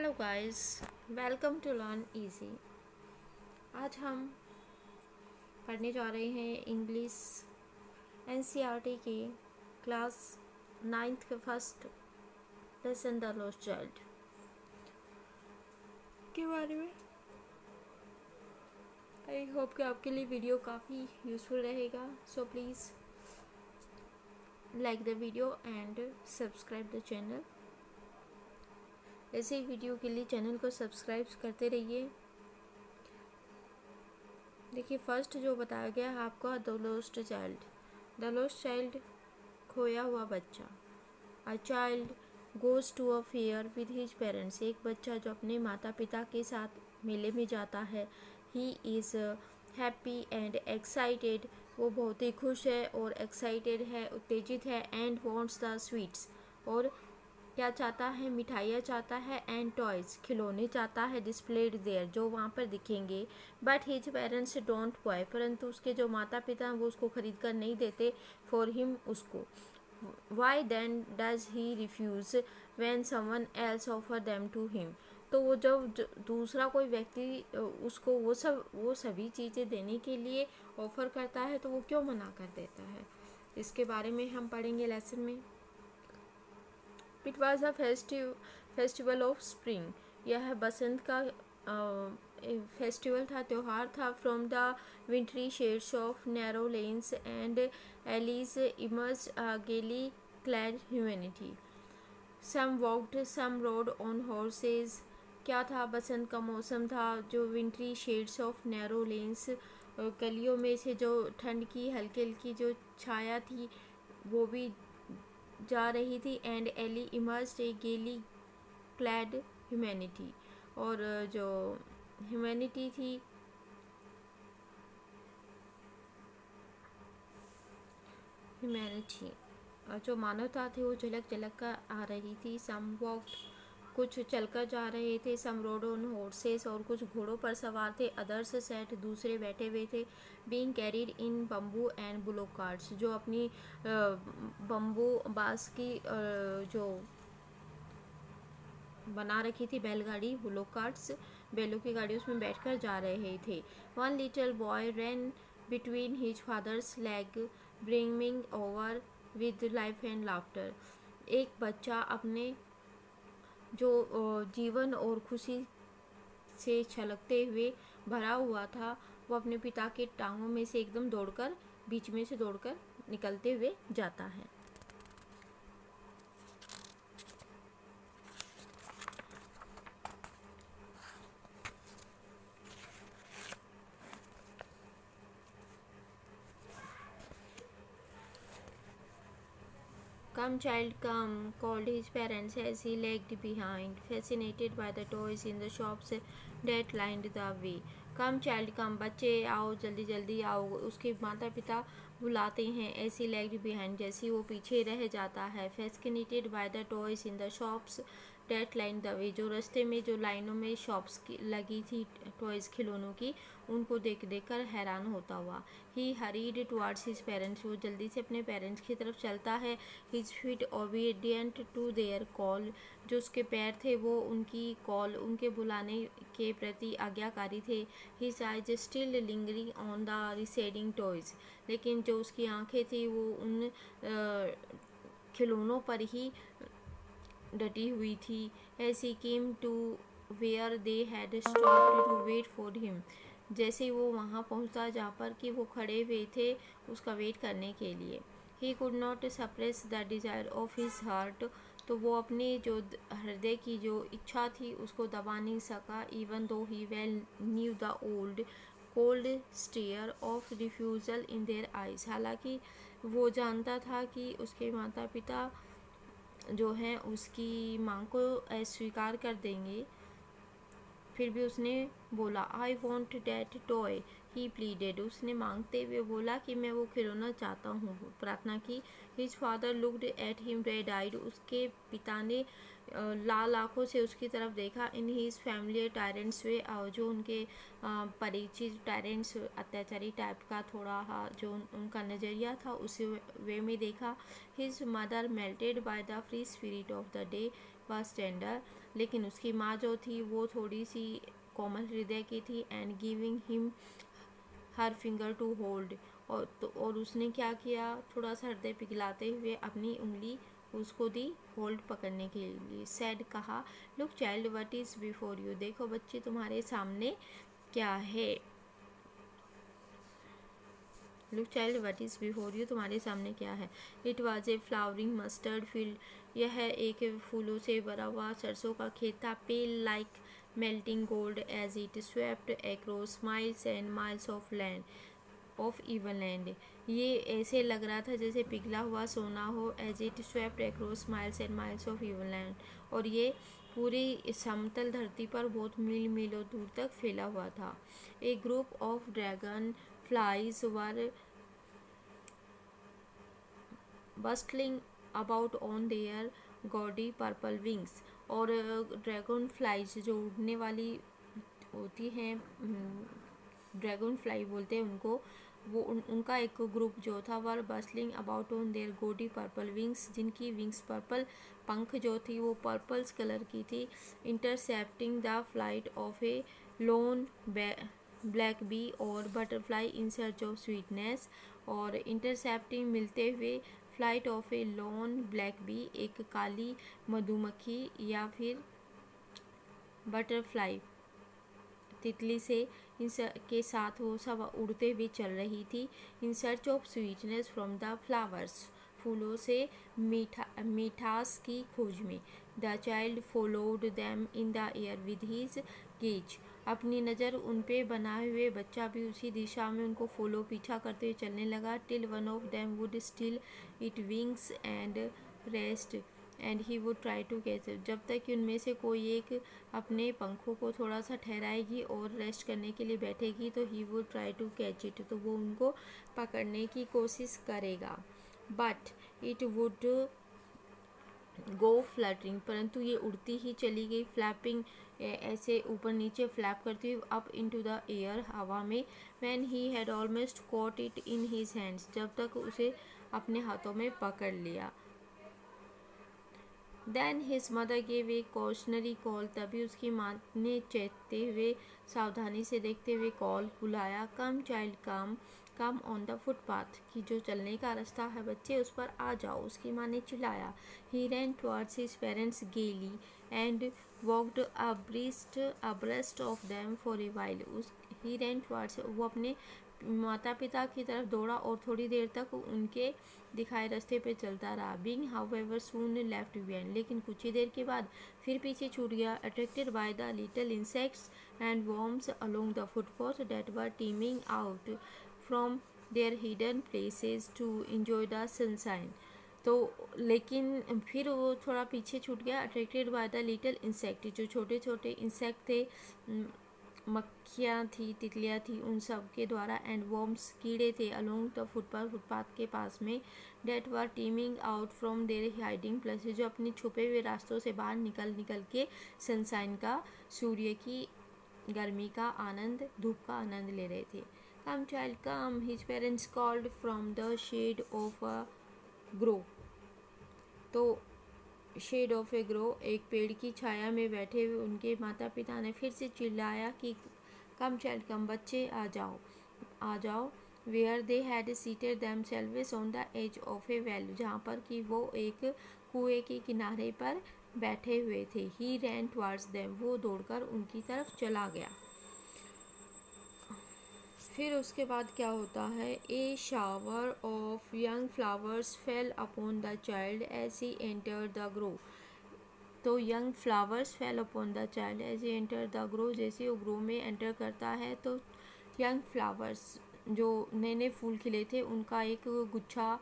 Hello guys, welcome to learn easy. आज हम पढ़ने जा रहे हैं इंग्लिश एनसीईआरटी के क्लास 9th के first lesson the lost child के बारे में। आई होप कि आपके लिए वीडियो काफ़ी यूज़फुल रहेगा। So please like the video and subscribe the channel. ऐसे ही वीडियो के लिए चैनल को सब्सक्राइब करते रहिए। देखिए, फर्स्ट जो बताया गया है आपका the lost child. The lost child, खोया हुआ बच्चा। A child goes to a fair with his parents. एक बच्चा जो अपने माता पिता के साथ मेले में जाता है। He is happy and excited. वो बहुत ही खुश है और एक्साइटेड है, उत्तेजित है। एंड वॉन्ट्स द स्वीट्स, और क्या चाहता है, मिठाइयाँ चाहता है। एंड टॉयज़, खिलौने चाहता है। डिस्प्लेड देयर, जो वहाँ पर दिखेंगे। But his parents don't buy, परंतु उसके जो माता पिता हैं वो उसको खरीद कर नहीं देते। फॉर हिम, उसको। Why then does he refuse when someone else offer them to him. तो वो जब दूसरा कोई व्यक्ति उसको वो सभी चीज़ें देने के लिए ऑफ़र करता है तो वो क्यों मना कर देता है, इसके बारे में हम पढ़ेंगे लेसन में। It was a festival of spring. यह बसंत का फेस्टिवल था, त्यौहार था। From the wintry shades of narrow lanes and alleys emerge gaily clad humanity. Some walked, some rode on horses. क्या था, बसंत का मौसम था। जो wintry shades of narrow lanes, गलियों में से जो ठंड की हल्की हल्की जो छाया थी वो भी जा रही थी। एंड एली इमर्स्ड ए गेली क्लैड ह्यूमैनिटी, और जो ह्यूमैनिटी थी, और जो मानवता थी वो झलक झलक कर आ रही थी। सम वॉक्ड, कुछ चलकर जा रहे थे। सम रोड ऑन हॉर्सेस, और कुछ घोड़ों पर सवार थे। अदर्स सेट, दूसरे बैठे हुए थे। Being carried in bamboo and bullock carts, जो अपनी बम्बू बांस की जो बना रखी थी बैलगाड़ी, बुलोक कार्ट्स, बैलों की गाड़ी, उसमें बैठकर जा रहे थे। One little boy ran between his father's leg bringing over with life and laughter. एक बच्चा अपने जो जीवन और खुशी से छलकते हुए भरा हुआ था, वो अपने पिता के टांगों में से एकदम दौड़कर, बीच में से दौड़कर निकलते हुए जाता है। Come, child, come, called his parents as he lagged behind, fascinated by the toys in the shops that lined the way. Come, child, come, बच्चे आओ, जल्दी जल्दी आओ, उसके माता पिता बुलाते हैं। ऐसी लैग्ड बिहाइंड, जैसी वो पीछे रह जाता है। Fascinated by the toys in the shops that line the way, जो रास्ते में जो लाइनों में शॉप्स की लगी थी टॉयज़, खिलौनों की, उनको देख देख कर हैरान होता हुआ। He hurried towards his parents, वो जल्दी से अपने पेरेंट्स की तरफ चलता है। His feet obedient to their call, जो उसके पैर थे वो उनकी कॉल, उनके बुलाने के प्रति आज्ञाकारी थे। His eyes still lingering on the receding toys, लेकिन जो उसकी आंखें थी वो उन खिलौनों पर ही डटी हुई थी। As he came to where they had stopped to wait for him, जैसे वो वहाँ पहुँचा जहाँ पर कि वो खड़े हुए थे उसका वेट करने के लिए। He could not suppress the desire of his heart, तो वो अपने जो हृदय की जो इच्छा थी उसको दबा नहीं सका। Even though he well knew the old cold stare of refusal in their eyes, हालांकि वो जानता था कि उसके माता पिता जो हैं उसकी मांग को अस्वीकार कर देंगे, फिर भी उसने बोला I want that toy, he pleaded, उसने मांगते हुए बोला कि मैं वो खिलौना चाहता हूँ, प्रार्थना की। His father looked at him red eyed, उसके पिता ने लाल आँखों से उसकी तरफ देखा। In his familiar tyrant's way, जो उनके परिचित टायरेंट्स, अत्याचारी टाइप का थोड़ा जो उनका नज़रिया था उसी वे में देखा। His mother melted by the free spirit of the day was tender, लेकिन उसकी माँ जो थी वो थोड़ी सी कोमल हृदय की थी, and giving him her finger to hold, और उसने क्या किया, थोड़ा सा हृदय पिघलाते हुए अपनी उंगली उसको दी होल्ड पकड़ने के लिए। सैड कहा, look child what is before you, देखो बच्चे तुम्हारे सामने क्या है। Look child what is before you, तुम्हारे सामने क्या है। It was a flowering mustard field, यह एक फूलों से भरा हुआ सरसों का खेत था। Pale like melting gold as it swept across miles and miles of land of even land, ये ऐसे लग रहा था जैसे पिघला हुआ सोना हो। As it swept across miles and miles of even land, और ये पूरी समतल धरती पर बहुत मील मीलों दूर तक फैला हुआ था। A group of dragonflies were bustling about on their gaudy purple wings, और ड्रैगन फ्लाइज जो उड़ने वाली होती हैं, ड्रैगन फ्लाई बोलते हैं उनको, वो उनका एक ग्रुप जो था वह bustling about on their gaudy purple wings, जिनकी विंग्स पर्पल, पंख जो थी वो पर्पल्स कलर की थी। Intercepting the flight of a lone black bee और butterfly in search of sweetness, और इंटरसेप्टिंग मिलते हुए flight of a lone black bee, एक काली मधुमक्खी या फिर बटरफ्लाई तितली से के साथ वो सब उड़ते हुए चल रही थी। इन search of sweetness from the flowers, फूलों से मिठास की खोज में। The child followed them in the air with his gaze, अपनी नज़र उन पे बनाए हुए बच्चा भी उसी दिशा में उनको फॉलो पीछा करते हुए चलने लगा। Till one of them would still its wings and rest and he would try to catch it, जब तक कि उनमें से कोई एक अपने पंखों को थोड़ा सा ठहराएगी और रेस्ट करने के लिए बैठेगी, तो he would try to catch it, तो वो उनको पकड़ने की कोशिश करेगा। But it would go fluttering, परंतु ये उड़ती ही चली गई, फ्लैपिंग, ऐसे ऊपर नीचे फ्लैप करती हुई अप इनटू द एयर, हवा में। When he had almost caught it in his hands, जब तक उसे अपने हाथों में पकड़ लिया। Then his mother gave a cautionary call, तभी उसकी माँ ने चेतते हुए, सावधानी से देखते हुए कॉल बुलाया, come child come, come on the footpath, कि जो चलने का रास्ता है बच्चे उस पर आ जाओ, उसकी माँ ने चिल्लाया। He ran towards his parents gaily and walked abreast of them for a while, he ran towards, वो अपने माता पिता की तरफ दौड़ा और थोड़ी देर तक उनके दिखाए रास्ते पे चलता रहा। बीइंग हाउएवर सून लेफ्ट बिहाइंड, लेकिन कुछ ही देर के बाद फिर पीछे छूट गया। Attracted by the little insects and worms along the footpath that were teeming out from their hidden places to enjoy the sunshine, तो लेकिन फिर वो थोड़ा पीछे छूट गया। Attracted by the little insect, जो छोटे छोटे इंसेक्ट थे, मक्खियाँ थी, तितलियाँ थी, उन सब के द्वारा, एंड वर्म्स, कीड़े थे, अलोंग द फुटपाथ के पास में, that were teeming out from their hiding places, जो अपने छुपे हुए रास्तों से बाहर निकल के सनशाइन का, सूर्य की गर्मी का आनंद, धूप का आनंद ले रहे थे। Come child come, his parents called from the shade of a grove, तो शेड ऑफ ए ग्रो, एक पेड़ की छाया में बैठे हुए उनके माता पिता ने फिर से चिल्लाया कि कम चाइल्ड कम, बच्चे आ जाओ, आ जाओ। Where they had seated themselves on the edge of a well, जहाँ पर कि वो एक कुएं के किनारे पर बैठे हुए थे। ही रैन टुवर्ड्स देम, वो दौड़कर उनकी तरफ चला गया। फिर उसके बाद क्या होता है, a shower of young flowers fell upon the child as he entered the grove, तो young flowers fell upon the child as he enter the grove, जैसे वो ग्रो में एंटर करता है तो यंग फ्लावर्स, जो नए नए फूल खिले थे, उनका एक गुच्छा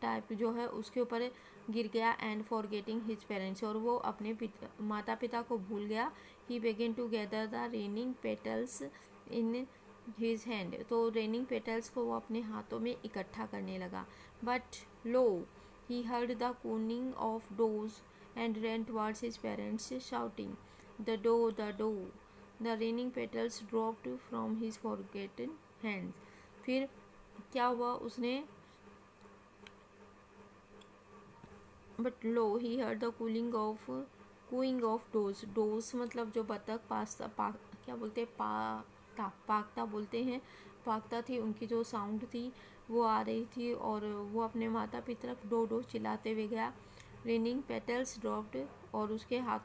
टाइप जो है उसके ऊपर गिर गया। एंड फॉरगेटिंग हिज पेरेंट्स, और वो अपने माता पिता को भूल गया। He began to gather the raining petals in his hand, तो रेनिंग पेटल्स को वो अपने हाथों में इकट्ठा करने लगा। But lo, he heard the cooing of doves and ran towards his parents, shouting, "The dough, the dough!" The raining petals dropped from his forgotten hands. फिर क्या हुआ, उसने but lo, he heard the cooling of cooing of doves. Doves मतलब जो बतख क्या बोलते हैं, पागता बोलते हैं, पागता थी, उनकी जो साउंड थी वो आ रही थी और वो अपने माता पिता डो डो चिल्लाते हुए गया। रेनिंग पेटल्स ड्रॉप्ड और उसके हाथों